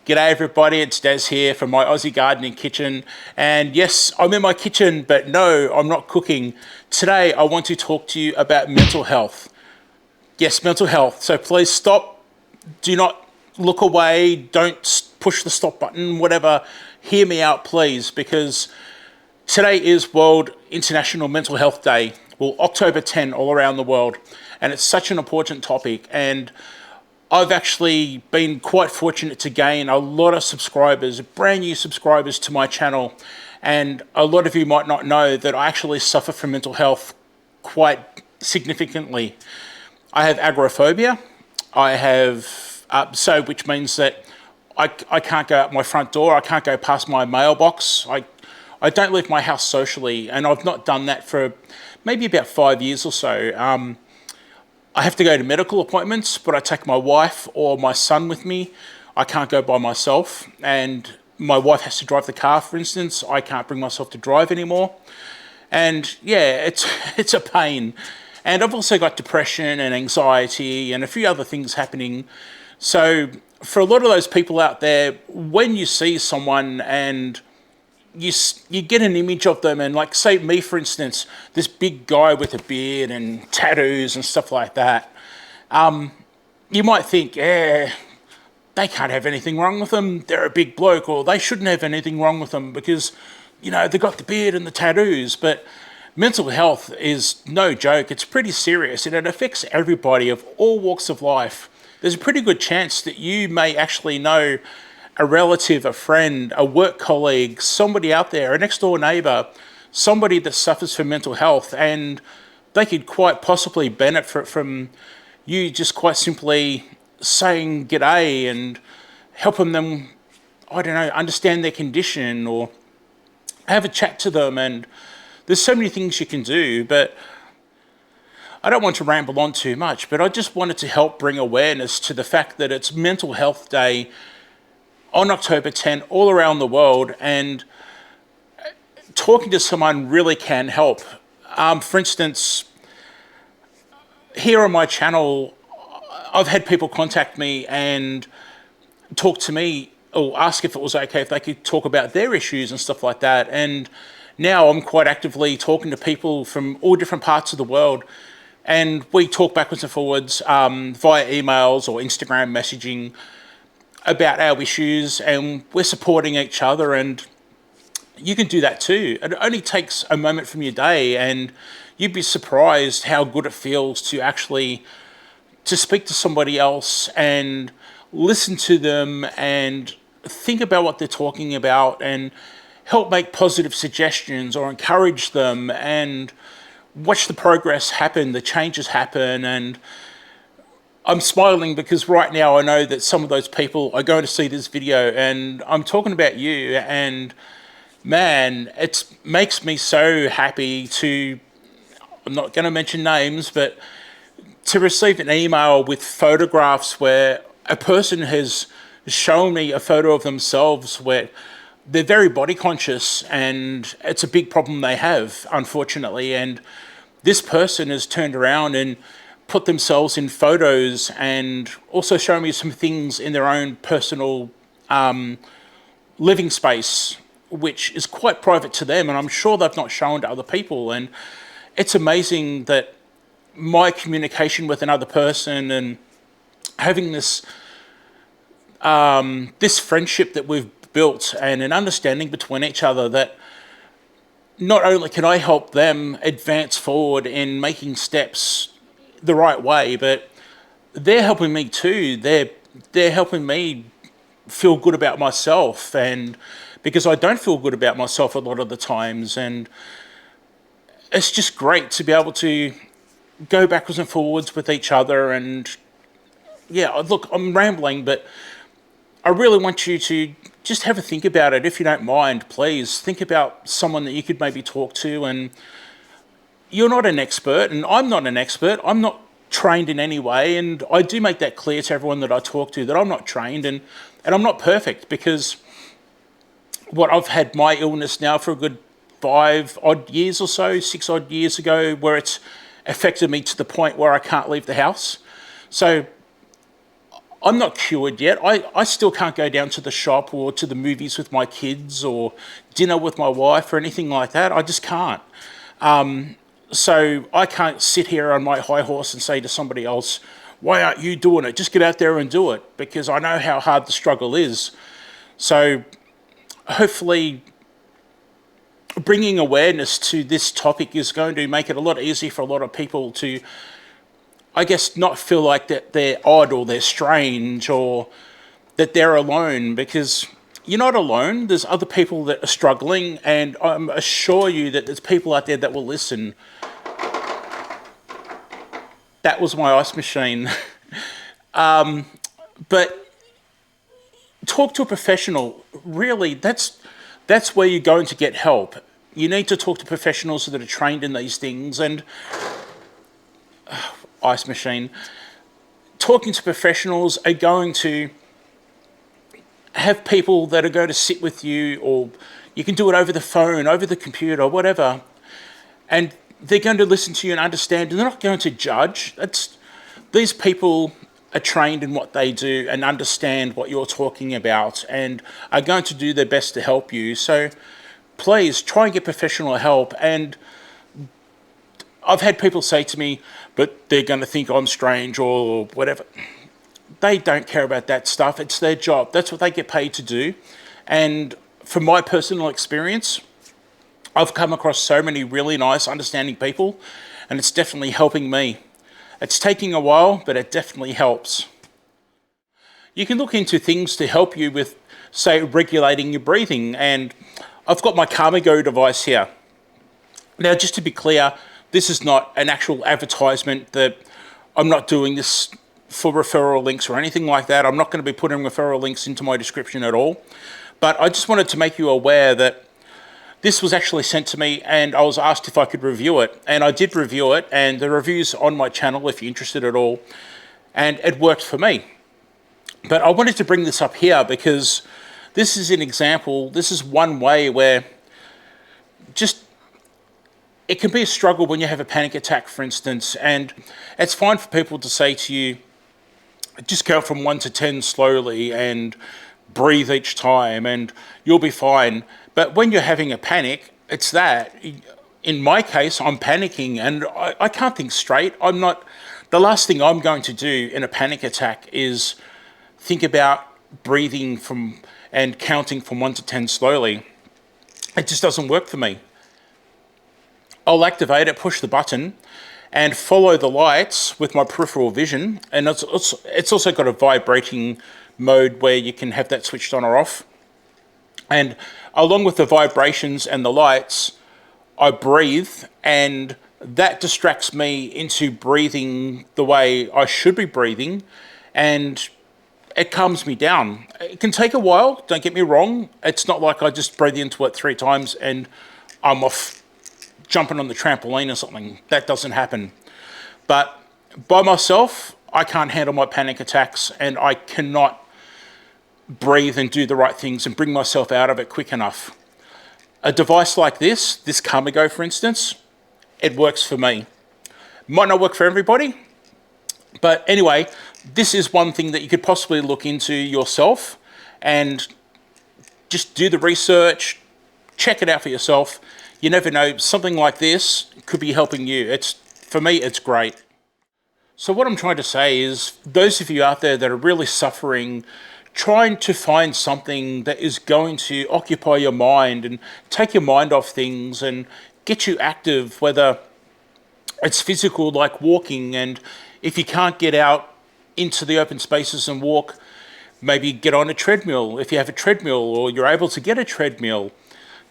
G'day everybody, it's Des here from my Aussie Gardening Kitchen. And yes, I'm in my kitchen, but no, I'm not cooking. Today I want to talk to you about mental health. Yes, mental health. So please stop, do not look away, don't push the stop button, whatever. Hear me out please, because today is World International Mental Health Day. Well, October 10 all around the world. And it's such an important topic. And I've actually been quite fortunate to gain a lot of subscribers, brand new subscribers to my channel. And a lot of you might not know that I actually suffer from mental health quite significantly. I have agoraphobia. I have, which means that I can't go out my front door. I can't go past my mailbox. I don't leave my house socially, and I've not done that for maybe about 5 years or so. I have to go to medical appointments, but I take my wife or my son with me. I can't go by myself, and my wife has to drive the car, for instance. I can't bring myself to drive anymore. And yeah, it's a pain. And I've also got depression and anxiety and a few other things happening. So for a lot of those people out there, when you see someone and you get an image of them, and like say me for instance, this big guy with a beard and tattoos and stuff like that, you might think, yeah, they can't have anything wrong with them, they're a big bloke, or they shouldn't have anything wrong with them because, you know, they've got the beard and the tattoos. But mental health is no joke, it's pretty serious, and it affects everybody of all walks of life. There's a pretty good chance that you may actually know a relative, a friend, a work colleague, somebody out there, a next door neighbour, somebody that suffers from mental health, and they could quite possibly benefit from you just quite simply saying g'day and helping them, I don't know, understand their condition or have a chat to them. And there's so many things you can do, but I don't want to ramble on too much, but I just wanted to help bring awareness to the fact that it's Mental Health Day on October 10 all around the world, and talking to someone really can help. For instance, here on my channel, I've had people contact me and talk to me or ask if it was okay if they could talk about their issues and stuff like that. And now I'm quite actively talking to people from all different parts of the world, and we talk backwards and forwards via emails or Instagram messaging about our issues, and we're supporting each other. And you can do that too. It only takes a moment from your day, and you'd be surprised how good it feels to actually to speak to somebody else and listen to them and think about what they're talking about and help make positive suggestions or encourage them and watch the progress happen, the changes happen. And I'm smiling because right now I know that some of those people are going to see this video, and I'm talking about you. And man, it makes me so happy to, I'm not going to mention names, but to receive an email with photographs where a person has shown me a photo of themselves where they're very body conscious, and it's a big problem they have, unfortunately. And this person has turned around and put themselves in photos and also show me some things in their own personal living space, which is quite private to them, and I'm sure they've not shown to other people. And it's amazing that my communication with another person and having this this friendship that we've built and an understanding between each other, that not only can I help them advance forward in making steps the right way, but they're helping me too. They're helping me feel good about myself, and because I don't feel good about myself a lot of the times. And it's just great to be able to go backwards and forwards with each other. And yeah, look, I'm rambling, but I really want you to just have a think about it. If you don't mind, please think about someone that you could maybe talk to. And you're not an expert, and I'm not an expert. I'm not trained in any way, and I do make that clear to everyone that I talk to that I'm not trained, and I'm not perfect, because I've had my illness now for a good 5 odd years or so, 6 odd years ago, where it's affected me to the point where I can't leave the house. So I'm not cured yet. I still can't go down to the shop or to the movies with my kids or dinner with my wife or anything like that. I just can't. So I can't sit here on my high horse and say to somebody else, why aren't you doing it? Just get out there and do it, because I know how hard the struggle is. So hopefully bringing awareness to this topic is going to make it a lot easier for a lot of people to, I guess, not feel like that they're odd or they're strange or that they're alone, because you're not alone. There's other people that are struggling, and I'm assure you that there's people out there that will listen. That was my ice machine. But talk to a professional. Really, that's where you're going to get help. You need to talk to professionals that are trained in these things. And ice machine. Talking to professionals are going to have people that are going to sit with you, or you can do it over the phone, over the computer, whatever. And they're going to listen to you and understand, and they're not going to judge. These people are trained in what they do and understand what you're talking about and are going to do their best to help you. So please try and get professional help. And I've had people say to me, but they're going to think I'm strange or whatever. They don't care about that stuff. It's their job. That's what they get paid to do. And from my personal experience, I've come across so many really nice, understanding people, and it's definitely helping me. It's taking a while, but it definitely helps. You can look into things to help you with, say, regulating your breathing. And I've got my Calmigo device here. Now, just to be clear, this is not an actual advertisement. That I'm not doing this for referral links or anything like that. I'm not going to be putting referral links into my description at all. But I just wanted to make you aware that this was actually sent to me and I was asked if I could review it. And I did review it, and the review's on my channel if you're interested at all. And it worked for me. But I wanted to bring this up here because this is an example. This is one way where just it can be a struggle when you have a panic attack, for instance. And it's fine for people to say to you, just count from 1 to 10 slowly and breathe each time and you'll be fine. But when you're having a panic, it's that. In my case, I'm panicking and I can't think straight. The last thing I'm going to do in a panic attack is think about breathing and counting from 1 to 10 slowly. It just doesn't work for me. I'll activate it, push the button, and follow the lights with my peripheral vision. And it's also got a vibrating mode where you can have that switched on or off. And along with the vibrations and the lights, I breathe, and that distracts me into breathing the way I should be breathing, and it calms me down. It can take a while, don't get me wrong. It's not like I just breathe into it 3 times and I'm off jumping on the trampoline or something. That doesn't happen. But by myself, I can't handle my panic attacks, and I cannot breathe and do the right things and bring myself out of it quick enough. A device like this Calmigo, for instance, it works for me. Might not work for everybody, but anyway, this is one thing that you could possibly look into yourself and just do the research, check it out for yourself. You never know, something like this could be helping you. For me, it's great. So what I'm trying to say is, those of you out there that are really suffering, trying to find something that is going to occupy your mind and take your mind off things and get you active, whether it's physical like walking, and if you can't get out into the open spaces and walk, maybe get on a treadmill if you have a treadmill or you're able to get a treadmill.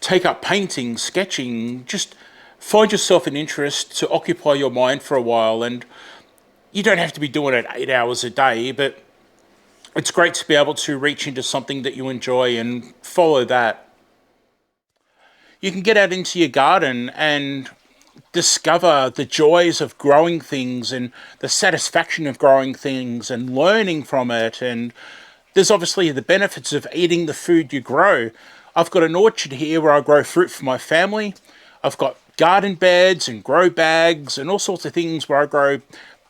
Take up painting, sketching, just find yourself an interest to occupy your mind for a while. And you don't have to be doing it 8 hours a day, but it's great to be able to reach into something that you enjoy and follow that. You can get out into your garden and discover the joys of growing things and the satisfaction of growing things and learning from it. And there's obviously the benefits of eating the food you grow. I've got an orchard here where I grow fruit for my family. I've got garden beds and grow bags and all sorts of things where I grow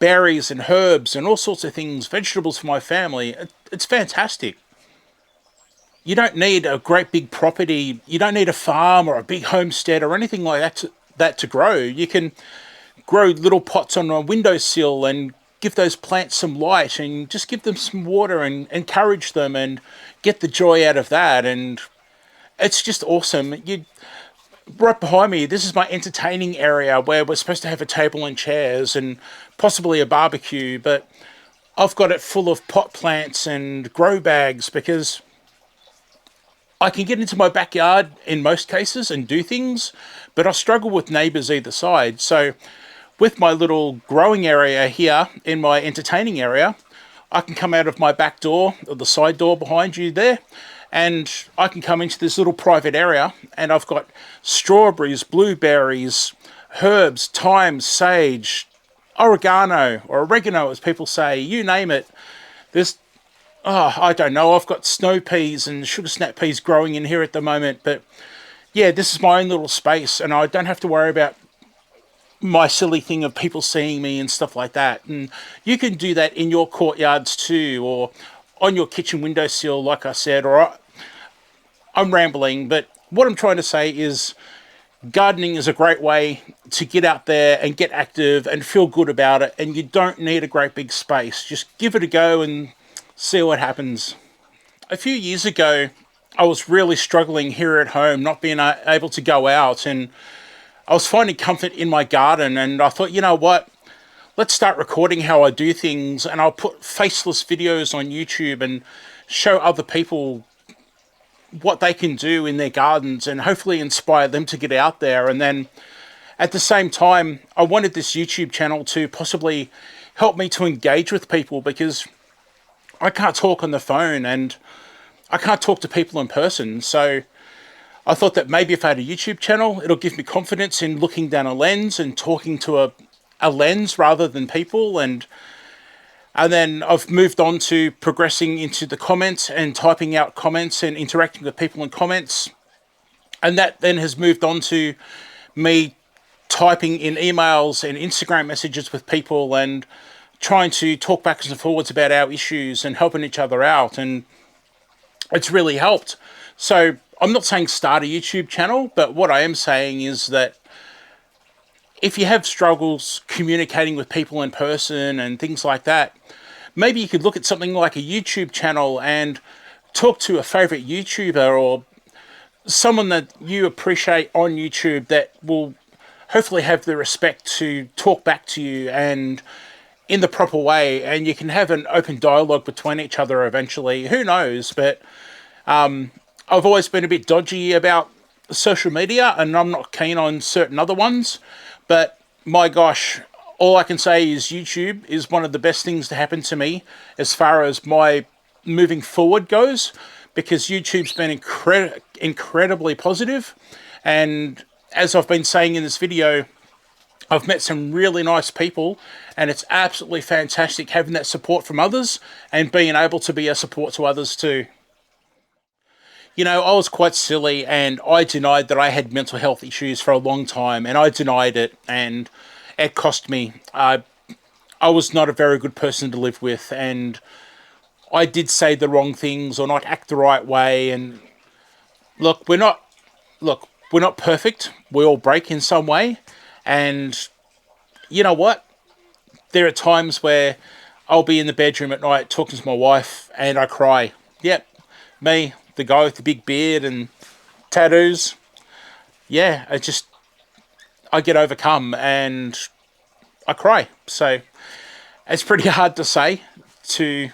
berries and herbs and all sorts of things, vegetables for my family. It's fantastic. You don't need a great big property. You don't need a farm or a big homestead or anything like that to grow. You can grow little pots on a windowsill and give those plants some light and just give them some water and encourage them and get the joy out of that. And it's just awesome. You right behind me, this is my entertaining area where we're supposed to have a table and chairs and possibly a barbecue, but I've got it full of pot plants and grow bags because I can get into my backyard in most cases and do things, but I struggle with neighbours either side. So with my little growing area here in my entertaining area, I can come out of my back door or the side door behind you there, and I can come into this little private area, and I've got strawberries, blueberries, herbs, thyme, sage, oregano, or oregano as people say, you name it. There's, I don't know, I've got snow peas and sugar snap peas growing in here at the moment, but yeah, this is my own little space, and I don't have to worry about my silly thing of people seeing me and stuff like that. And you can do that in your courtyards too, or on your kitchen windowsill, like I said. Or I'm rambling, but what I'm trying to say is gardening is a great way to get out there and get active and feel good about it, and you don't need a great big space. Just give it a go and see what happens. A few years ago, I was really struggling here at home, not being able to go out, and I was finding comfort in my garden, and I thought, you know what, let's start recording how I do things, and I'll put faceless videos on YouTube and show other people what they can do in their gardens and hopefully inspire them to get out there. And then at the same time, I wanted this YouTube channel to possibly help me to engage with people, because I can't talk on the phone and I can't talk to people in person. So I thought that maybe if I had a YouTube channel, it'll give me confidence in looking down a lens and talking to a lens rather than people. And then I've moved on to progressing into the comments and typing out comments and interacting with people in comments. And that then has moved on to me typing in emails and Instagram messages with people and trying to talk backwards and forwards about our issues and helping each other out. And it's really helped. So I'm not saying start a YouTube channel, but what I am saying is that if you have struggles communicating with people in person and things like that, maybe you could look at something like a YouTube channel and talk to a favorite YouTuber or someone that you appreciate on YouTube that will hopefully have the respect to talk back to you and in the proper way, and you can have an open dialogue between each other eventually. Who knows? But I've always been a bit dodgy about social media, and I'm not keen on certain other ones. But my gosh, all I can say is YouTube is one of the best things to happen to me as far as my moving forward goes, because YouTube's been incredibly positive. And as I've been saying in this video, I've met some really nice people, and it's absolutely fantastic having that support from others and being able to be a support to others too. You know, I was quite silly and I denied that I had mental health issues for a long time, and I denied it, and it cost me. I was not a very good person to live with, and I did say the wrong things or not act the right way. And look, we're not perfect. We all break in some way. And you know what? There are times where I'll be in the bedroom at night talking to my wife and I cry. Yep, me, the guy with the big beard and tattoos. Yeah, I get overcome and I cry. So it's pretty hard to say to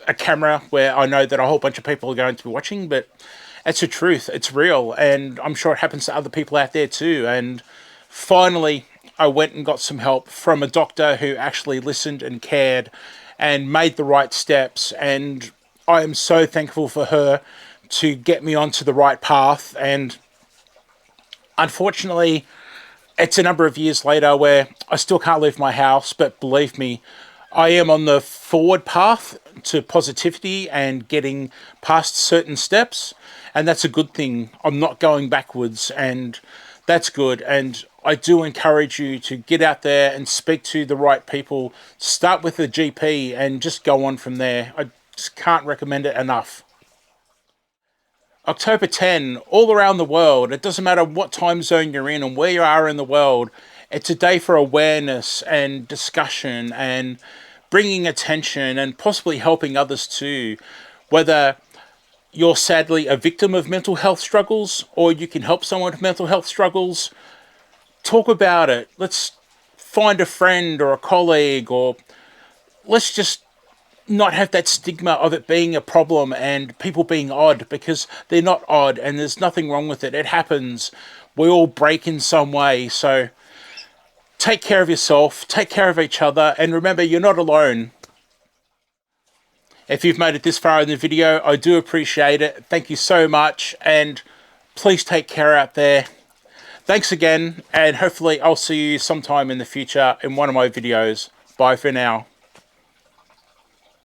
a camera where I know that a whole bunch of people are going to be watching, but it's the truth. It's real, and I'm sure it happens to other people out there too. And finally, I went and got some help from a doctor who actually listened and cared and made the right steps. And I am so thankful for her to get me onto the right path. And unfortunately, it's a number of years later where I still can't leave my house, but believe me, I am on the forward path to positivity and getting past certain steps. And that's a good thing. I'm not going backwards, and that's good. And I do encourage you to get out there and speak to the right people. Start with the GP and just go on from there. I just can't recommend it enough. October 10, all around the world, it doesn't matter what time zone you're in and where you are in the world, it's a day for awareness and discussion and bringing attention and possibly helping others too. Whether you're sadly a victim of mental health struggles or you can help someone with mental health struggles, talk about it. Let's find a friend or a colleague, or let's just not have that stigma of it being a problem and people being odd, because they're not odd and there's nothing wrong with it. It happens. We all break in some way. So take care of yourself, take care of each other, and remember, you're not alone. If you've made it this far in the video, I do appreciate it. Thank you so much, and please take care out there. Thanks again, and hopefully I'll see you sometime in the future in one of my videos. Bye for now.